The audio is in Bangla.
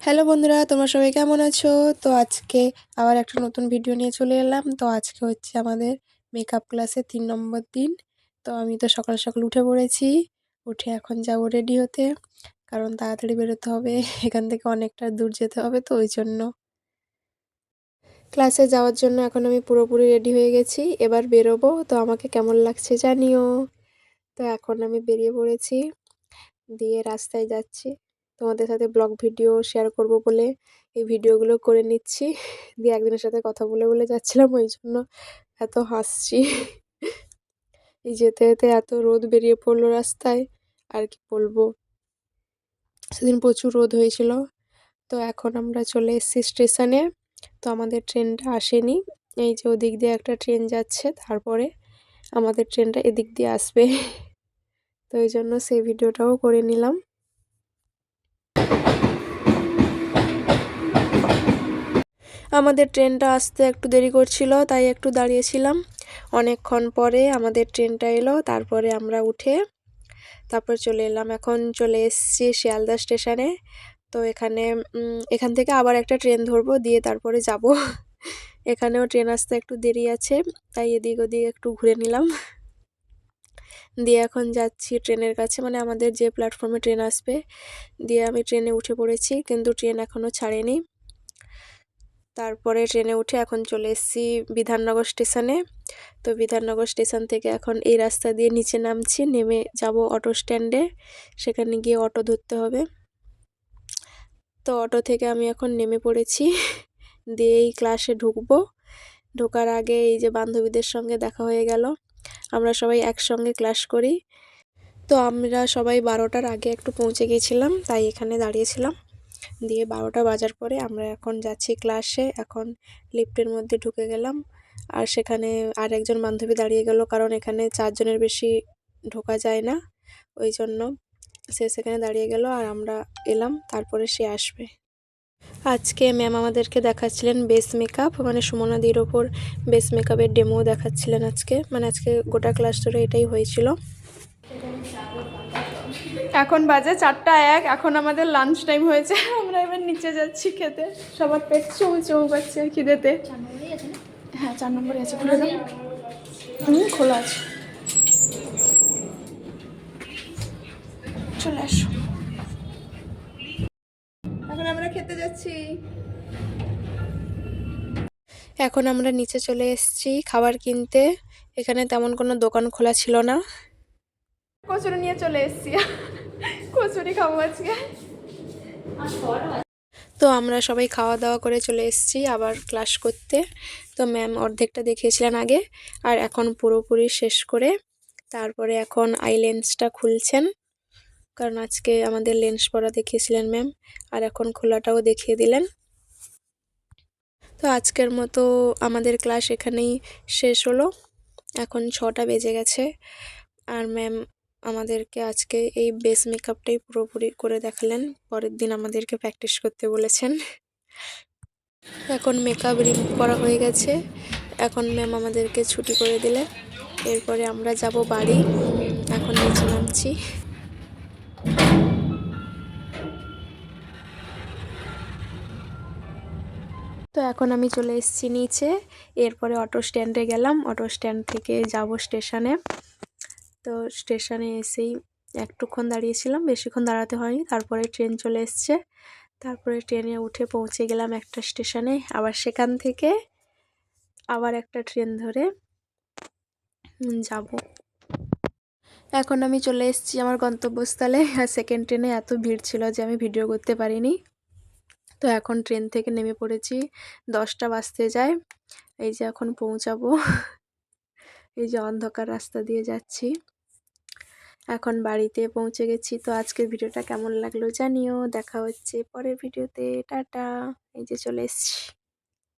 হ্যালো বন্ধুরা, তোমরা সবাই কেমন আছো? তো আজকে আবার একটা নতুন ভিডিও নিয়ে চলে এলাম। তো আজকে হচ্ছে আমাদের মেকআপ ক্লাসের ৩ নম্বর দিন। তো আমি তো সকাল সকাল উঠে পড়েছি। উঠে এখন যাবো রেডি হতে, কারণ তাড়াতাড়ি বেরোতে হবে। এখান থেকে অনেকটা দূর যেতে হবে, তো ওই জন্য ক্লাসে যাওয়ার জন্য এখন আমি পুরোপুরি রেডি হয়ে গেছি। এবার বেরোবো, তো আমাকে কেমন লাগছে জানিও। তো এখন আমি বেরিয়ে পড়েছি, দিয়ে রাস্তায় যাচ্ছি। তোমাদের সাথে ব্লগ ভিডিও শেয়ার করব বলে এই ভিডিওগুলো করে নিচ্ছি। দিয়ে একজনের সাথে কথা বলে বলে যাচ্ছিলাম, ওই জন্য এত হাসছি। এই যেতে যেতে এত রোদ বেরিয়ে পড়লো রাস্তায়, আর কি বলবো। সেদিন প্রচুর রোদ হয়েছিল। তো এখন আমরা চলে এসেছি স্টেশনে। তো আমাদের ট্রেনটা আসেনি। এই যে ওদিক দিয়ে একটা ট্রেন যাচ্ছে, তারপরে আমাদের ট্রেনটা এদিক দিয়ে আসবে। তো এই জন্য সেই ভিডিওটাও করে নিলাম। আমাদের ট্রেনটা আসতে একটু দেরি করছিল, তাই একটু দাঁড়িয়েছিলাম। অনেকক্ষণ পরে আমাদের ট্রেনটা এলো, তারপরে আমরা উঠে তারপর চলে এলাম। এখন চলে এসেছি শিয়ালদা স্টেশনে। তো এখান থেকে আবার একটা ট্রেন ধরবো, দিয়ে তারপরে যাব। এখানেও ট্রেন আসতে একটু দেরি আছে, তাই এদিক ওদিক একটু ঘুরে নিলাম। দিয়ে এখন যাচ্ছি ট্রেনের কাছে, মানে আমাদের যে প্ল্যাটফর্মে ট্রেন আসবে। দিয়ে আমি ট্রেনে উঠে পড়েছি, কিন্তু ট্রেন এখনও ছাড়েনি। তারপরে ট্রেনে উঠে এখন চলে এসেছি বিধাননগর স্টেশনে। তো বিধাননগর স্টেশন থেকে এখন এই রাস্তা দিয়ে নিচে নামছি, নেমে যাব অটো স্ট্যান্ডে। সেখানে গিয়ে অটো ধরতে হবে। তো অটো থেকে আমি এখন নেমে পড়েছি, দিয়ে এই ক্লাসে ঢুকবো। ঢোকার আগে এই যে বান্ধবীদের সঙ্গে দেখা হয়ে গেল। আমরা সবাই একসঙ্গে ক্লাস করি। তো আমরা সবাই 12টার আগে একটু পৌঁছে গিয়েছিলাম, তাই এখানে দাঁড়িয়েছিলাম। দিয়ে 12টা বাজার পরে আমরা এখন যাচ্ছি ক্লাসে। এখন লিফটের মধ্যে ঢুকে গেলাম, আর সেখানে আর একজন বান্ধবী দাঁড়িয়ে গেল, কারণ এখানে 4 জনের বেশি ঢোকা যায় না। ওই জন্য সে সেখানে দাঁড়িয়ে গেল, আর আমরা এলাম, তারপরে সে আসবে। আজকে ম্যাম আমাদেরকে দেখাচ্ছিলেন বেস মেকআপ, মানে সুমনাদির ওপর বেস মেকআপের ডেমো দেখাচ্ছিলেন আজকে। মানে আজকে গোটা ক্লাস ধরে এটাই হয়েছিল। এখন বাজে 4টা 1, এখন আমাদের লাঞ্চ টাইম হয়েছে। আমরা এবার নিচে যাচ্ছি খেতে। সবার পেট চৌ চৌ করছে খিদেতে। হ্যাঁ, 4 নম্বরে আছে, খুলে দাও। খোলা আছে, চলে আসো। এখন আমরা খেতে যাচ্ছি। এখন আমরা নিচে চলে এসেছি খাবার কিনতে। এখানে তেমন কোনো দোকান খোলা ছিল না। কচুরি নিয়ে চলে এসেছি, কচুরি খাবো আজকে। তো আমরা সবাই খাওয়া দাওয়া করে চলে এসেছি আবার ক্লাস করতে। তো ম্যাম অর্ধেকটা দেখিয়েছিলেন আগে, আর এখন পুরোপুরি শেষ করে তারপরে এখন আই লেন্সটা খুলছেন, কারণ আজকে আমাদের লেন্স পরা দেখিয়েছিলেন ম্যাম, আর এখন খোলাটাও দেখিয়ে দিলেন। তো আজকের মতো আমাদের ক্লাস এখানেই শেষ হলো। এখন 6টা বেজে গেছে, আর ম্যাম আমাদেরকে আজকে এই বেস মেকআপটাই পুরোপুরি করে দেখালেন। পরের দিন আমাদেরকে প্র্যাকটিস করতে বলেছেন। এখন মেকআপ রিমুভ করা হয়ে গেছে। এখন ম্যাম আমাদেরকে ছুটি করে দিলেন। এরপরে আমরা যাব বাড়ি। এখন নিচে নামছি। তো এখন আমি চলে এসেছি নিচে। এরপরে অটো স্ট্যান্ডে গেলাম, অটো স্ট্যান্ড থেকে যাব স্টেশনে। তো স্টেশনে এসেই একটুক্ষণ দাঁড়িয়েছিলাম, বেশিক্ষণ দাঁড়াতে হয়নি। তারপরে ট্রেন চলে এসছে। তারপরে ট্রেনে উঠে পৌঁছে গেলাম একটা স্টেশনে। আবার সেখান থেকে আবার একটা ট্রেন ধরে যাব। এখন আমি চলে এসেছি আমার গন্তব্যস্থলে। আর সেকেন্ড ট্রেনে এত ভিড় ছিল যে আমি ভিডিও করতে পারিনি। তো এখন ট্রেন থেকে নেমে পড়েছি, 10টা বাজতে যায়। এই যে এখন পৌঁছাবো। এই যে অন্ধকার রাস্তা দিয়ে যাচ্ছি। এখন বাড়িতে পৌঁছে গেছি। তো আজকের ভিডিওটা কেমন লাগলো জানিও। দেখা হচ্ছে পরের ভিডিওতে। টাটা। এই যে চলে এসেছি।